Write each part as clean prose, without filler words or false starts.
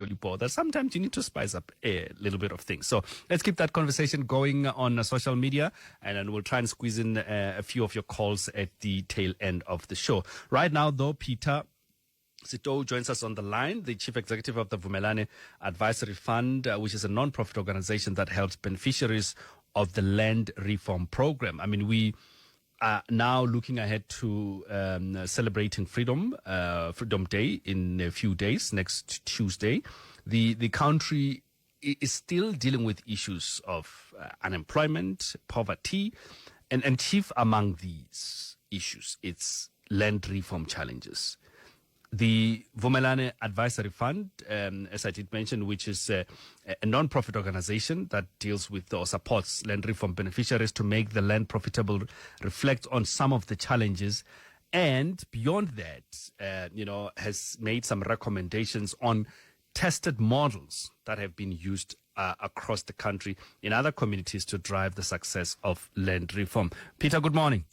really bother. Sometimes you need to spice up a little bit of things. So let's keep that conversation going on social media, and then we'll try and squeeze in a few of your calls at the tail end of the show. Right now, though, Peter Setou joins us on the line, the chief executive of the Vumelana Advisory Fund, which is a non-profit organization that helps beneficiaries of the land reform program. I mean, we are now looking ahead to celebrating Freedom Day in a few days, next Tuesday. The country is still dealing with issues of unemployment, poverty, and chief among these issues, it's land reform challenges. The Vumelana Advisory Fund, as I did mention, which is a non-profit organization that deals with or supports land reform beneficiaries to make the land profitable, reflects on some of the challenges, and beyond that, has made some recommendations on tested models that have been used across the country in other communities to drive the success of land reform. Peter, good morning.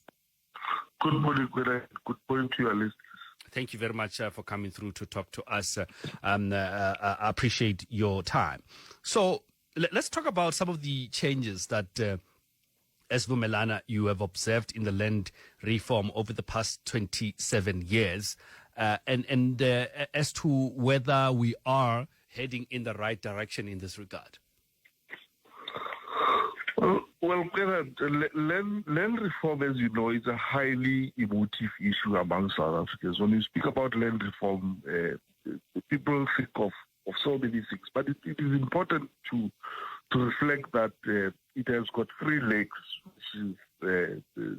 Good morning, Gwera. Good morning to your listeners. Thank you very much for coming through to talk to us. I appreciate your time. So let's talk about some of the changes that, as Vumelana, you have observed in the land reform over the past 27 years, and as to whether we are heading in the right direction in this regard. Well, land reform, as you know, is a highly emotive issue among South Africans. When you speak about land reform, people think of so many things, but it is important to reflect that it has got three legs, which is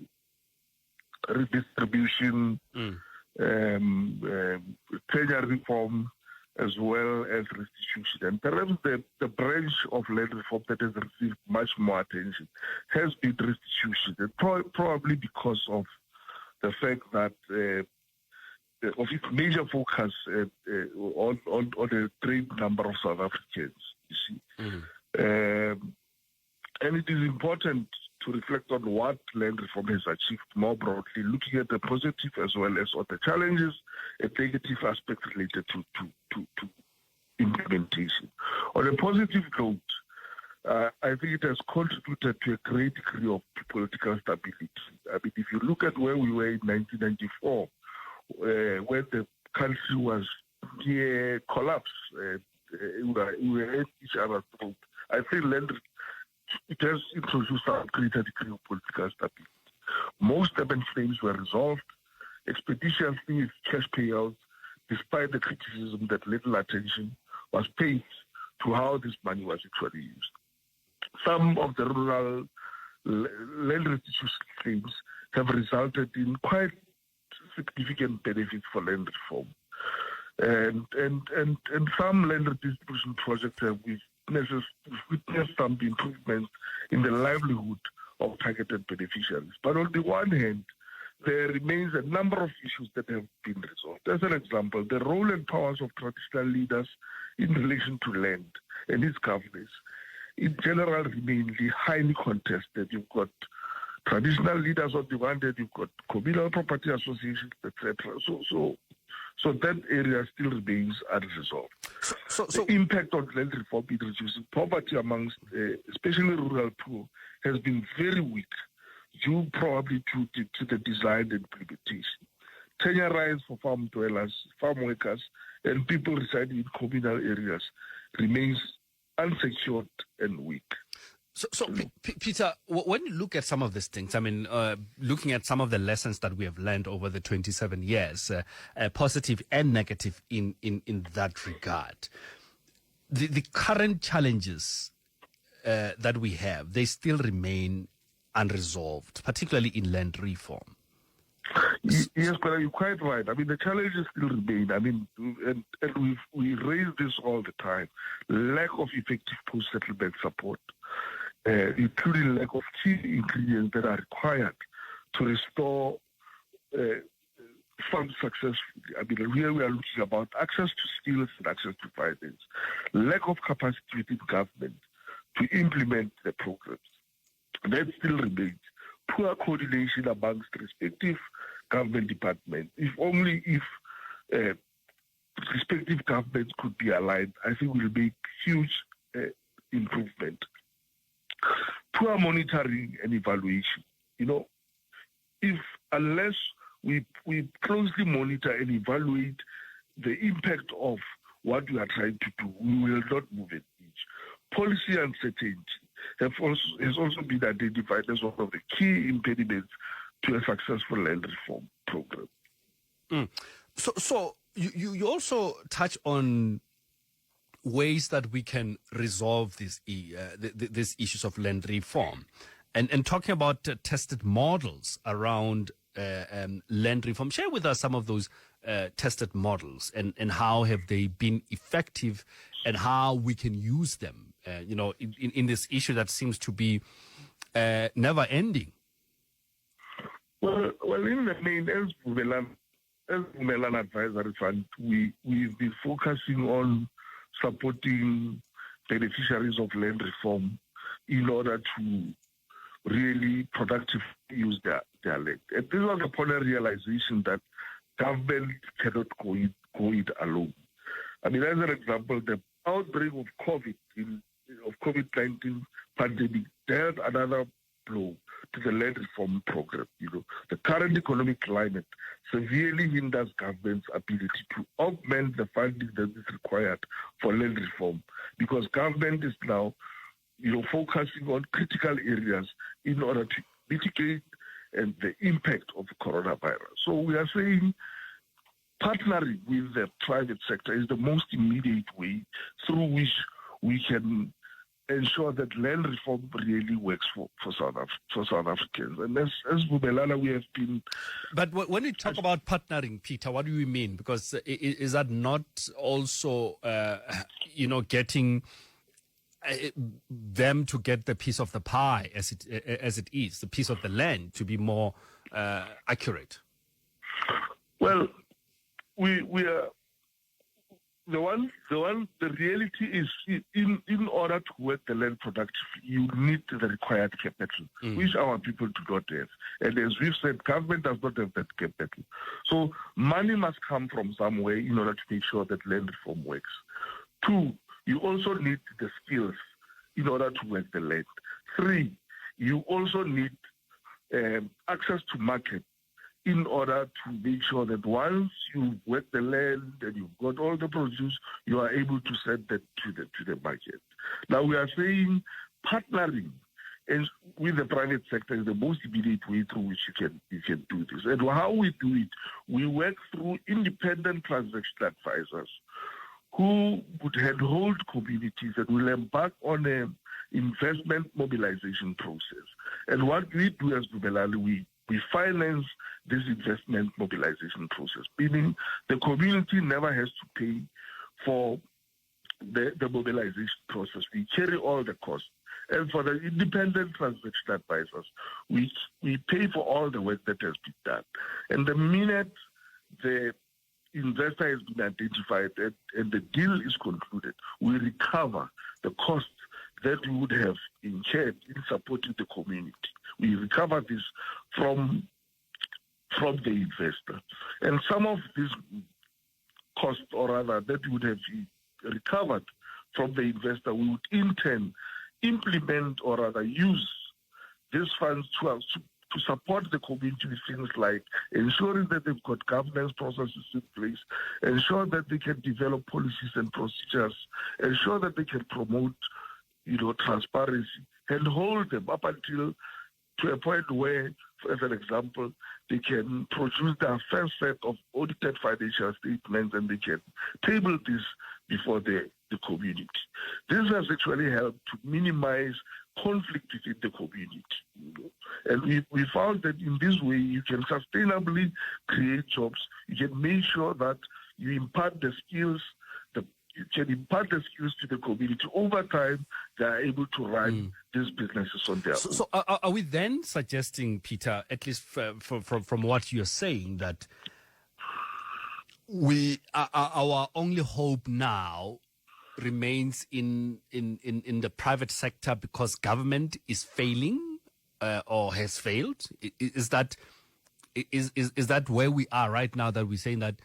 redistribution, tenure reform, as well as restitution. And perhaps the branch of land reform that has received much more attention has been restitution, and probably because of the fact that of its major focus on a great number of South Africans, you see. And it is important to reflect on what land reform has achieved more broadly, looking at the positive as well as on the challenges and negative aspects related to implementation. On a positive note, I think it has contributed to a great degree of political stability. I mean, if you look at where we were in 1994, when the country was near collapse, we were at each other's throat. I think it has introduced a greater degree of political stability. Most urban claims were resolved expeditiously with cash payouts, despite the criticism that little attention was paid to how this money was actually used. Some of the rural land restitution claims have resulted in quite significant benefits for land reform. And some land redistribution projects have witnessed some improvements in the livelihood of targeted beneficiaries. But on the one hand, there remains a number of issues that have been resolved. As an example, the role and powers of traditional leaders in relation to land and its governance in general remain highly contested. You've got traditional leaders on the one hand, you've got communal property associations, etc. So that area still remains unresolved. So the impact on land reform in reducing poverty amongst, especially rural poor, has been very weak, due probably to the design and implementation. Tenure rights for farm dwellers, farm workers, and people residing in communal areas remains unsecured and weak. So Peter, when you look at some of these things, I mean, looking at some of the lessons that we have learned over the 27 years, positive and negative in that regard, the current challenges that we have, they still remain unresolved, particularly in land reform. Yes, but you're quite right. I mean, the challenges still remain. I mean, and we raise this all the time. Lack of effective post-settlement support, including lack of key ingredients that are required to restore funds successfully. I mean, here we are looking about access to skills and access to finance, lack of capacity within government to implement the programs. That still remains. Poor coordination amongst respective government departments. If respective governments could be aligned, I think will make huge improvement. Poor monitoring and evaluation. If unless we closely monitor and evaluate the impact of what we are trying to do, we will not move an inch. Policy uncertainty has also been identified as one of the key impediments to a successful land reform program. So you also touch on ways that we can resolve these issues of land reform, and talking about tested models around land reform. Share with us some of those tested models and how have they been effective and how we can use them, in this issue that seems to be never ending. Well, in the main, as Vumelana Advisory Fund, we've been focusing on supporting beneficiaries of land reform in order to really productively use their land. And this was upon a realization that government cannot go it alone. I mean, as an example, the outbreak of COVID-19 pandemic dealt another blow to the land reform program. The current economic climate severely hinders government's ability to augment the funding that is required for land reform, because government is now, focusing on critical areas in order to mitigate the impact of coronavirus. So we are saying partnering with the private sector is the most immediate way through which we can ensure that land reform really works for South Africans. And as Vumelana, we have been... But when we talk about partnering, Peter, what do we mean? Because is that not also, getting them to get the piece of the pie as it is, the piece of the land, to be more accurate? Well, we are... The reality is, in order to work the land productively, you need the required capital, which our people do not have. And as we've said, government does not have that capital. So money must come from somewhere in order to make sure that land reform works. 2, you also need the skills in order to work the land. 3, you also need access to market in order to make sure that once you work the land and you've got all the produce, you are able to send that to the market. Now we are saying partnering with the private sector is the most immediate way through which you can do this. And how we do it, we work through independent transaction advisors who would hold communities and will embark on an investment mobilization process. And what we do as Vumelana, we finance this investment mobilization process, meaning the community never has to pay for the mobilization process. We carry all the costs. And for the independent transaction advisors, we pay for all the work that has been done. And the minute the investor has been identified and the deal is concluded, we recover the costs that we would have incurred in supporting the community. We recover this from the investor. And some of these costs, or rather, that would have recovered from the investor, we would in turn implement or rather use these funds to support the community with things like ensuring that they've got governance processes in place, ensure that they can develop policies and procedures, ensure that they can promote, transparency, and hold them up until to a point where, as an example, they can produce their first set of audited financial statements and they can table this before the community. This has actually helped to minimize conflict within the community. And we found that in this way you can sustainably create jobs. You can make sure that you impart the skills to the community. Over time, they are able to run these businesses on their own. So are we then suggesting, Peter, at least from what you're saying, that our only hope now remains in the private sector because government is failing or has failed? Is that where we are right now, that we're saying that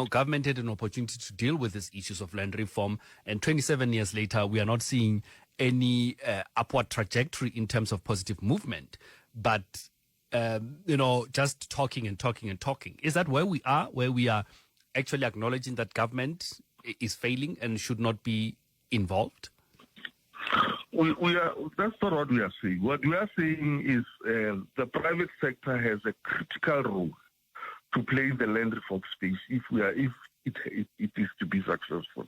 government had an opportunity to deal with these issues of land reform, and 27 years later, we are not seeing any upward trajectory in terms of positive movement, but just talking and talking and talking. Is that where we are actually acknowledging that government is failing and should not be involved? We are. That's not what we are saying. What we are saying is the private sector has a critical role to play in the land reform space if it is to be successful.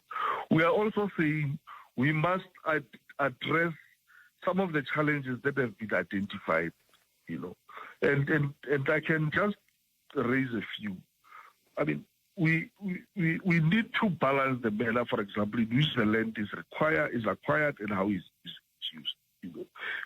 We are also saying we must address some of the challenges that have been identified, and I can just raise a few. I mean, we need to balance the manner, for example, in which the land is acquired and how it's used.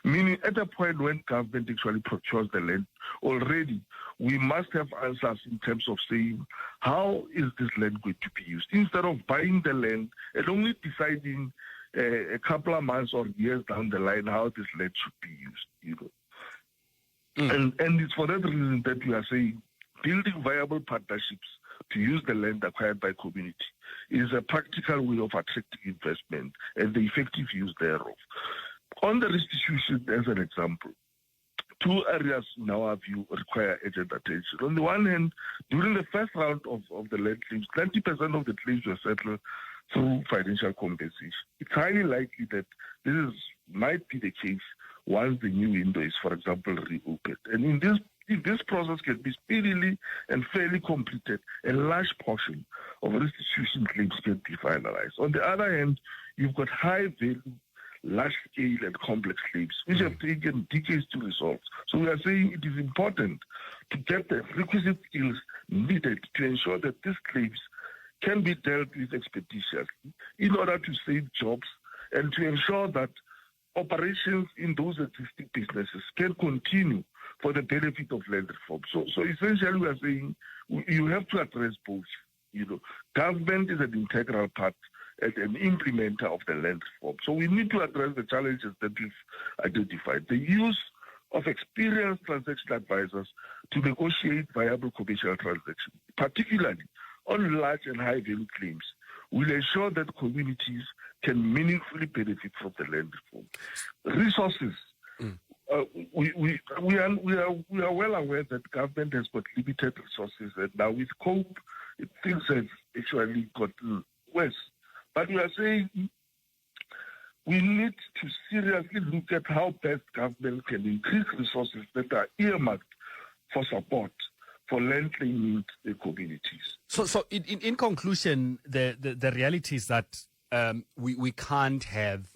Meaning, at a point when government actually procures the land, already we must have answers in terms of saying how is this land going to be used, instead of buying the land and only deciding a couple of months or years down the line how this land should be used. And it's for that reason that we are saying building viable partnerships to use the land acquired by community is a practical way of attracting investment and the effective use thereof. On the restitution, as an example, two areas in our view require urgent attention. On the one hand, during the first round of the land claims, 90% of the claims were settled through financial compensation. It's highly likely that this might be the case once the new window is, for example, reopened. And if this process can be speedily and fairly completed, a large portion of restitution claims can be finalized. On the other hand, you've got high-value, large-scale and complex claims, which have taken decades to resolve. So we are saying it is important to get the requisite skills needed to ensure that these claims can be dealt with expeditiously in order to save jobs and to ensure that operations in those existing businesses can continue for the benefit of land reform. So essentially we are saying you have to address both. Government is an integral part and an implementer of the land reform. So we need to address the challenges that we've identified. The use of experienced transaction advisors to negotiate viable commercial transactions, particularly on large and high-value claims, will ensure that communities can meaningfully benefit from the land reform. Resources. We are well aware that government has got limited resources, and now with COVID, things have actually gotten worse. But we are saying we need to seriously look at how best government can increase resources that are earmarked for support for land claiming communities. So in conclusion, the reality is that we can't have,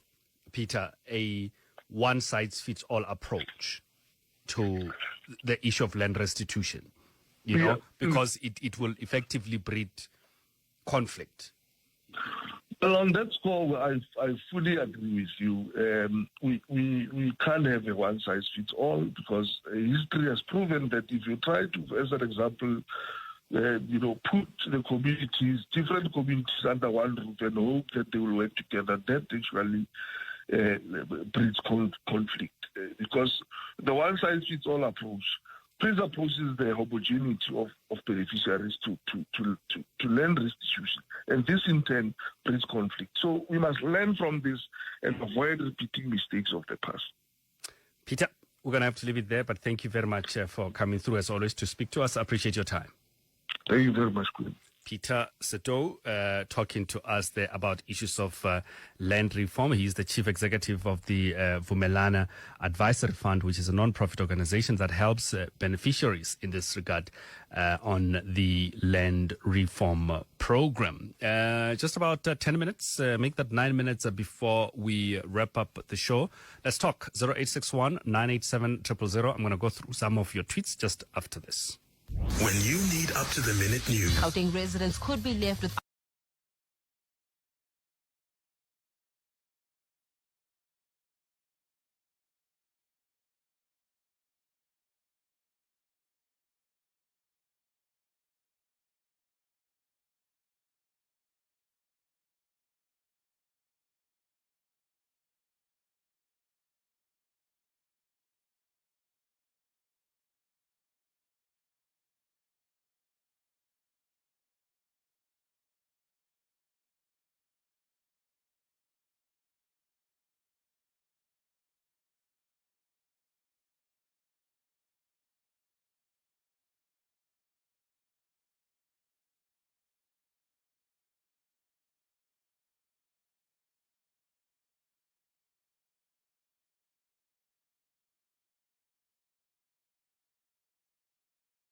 Peter, a one-size-fits-all approach to the issue of land restitution, because it will effectively breed conflict. Well, on that score, I fully agree with you. We can't have a one-size-fits-all because history has proven that if you try to, as an example, put the communities, different communities under one roof and hope that they will work together, that actually breeds conflict. Because the one-size-fits-all approach presupposes the homogeneity of beneficiaries to land restitution. And this in turn breeds conflict. So we must learn from this and avoid repeating mistakes of the past. Peter, we're going to have to leave it there, but thank you very much for coming through as always to speak to us. I appreciate your time. Thank you very much, Quinn. Peter Setou talking to us there about issues of land reform. He's the chief executive of the Vumelana Advisory Fund, which is a non-profit organization that helps beneficiaries in this regard on the land reform program. Just about 10 minutes, make that 9 minutes before we wrap up the show. Let's talk 0861 987 000. I'm going to go through some of your tweets just after this. When you need up-to-the-minute news. Gauteng residents could be left with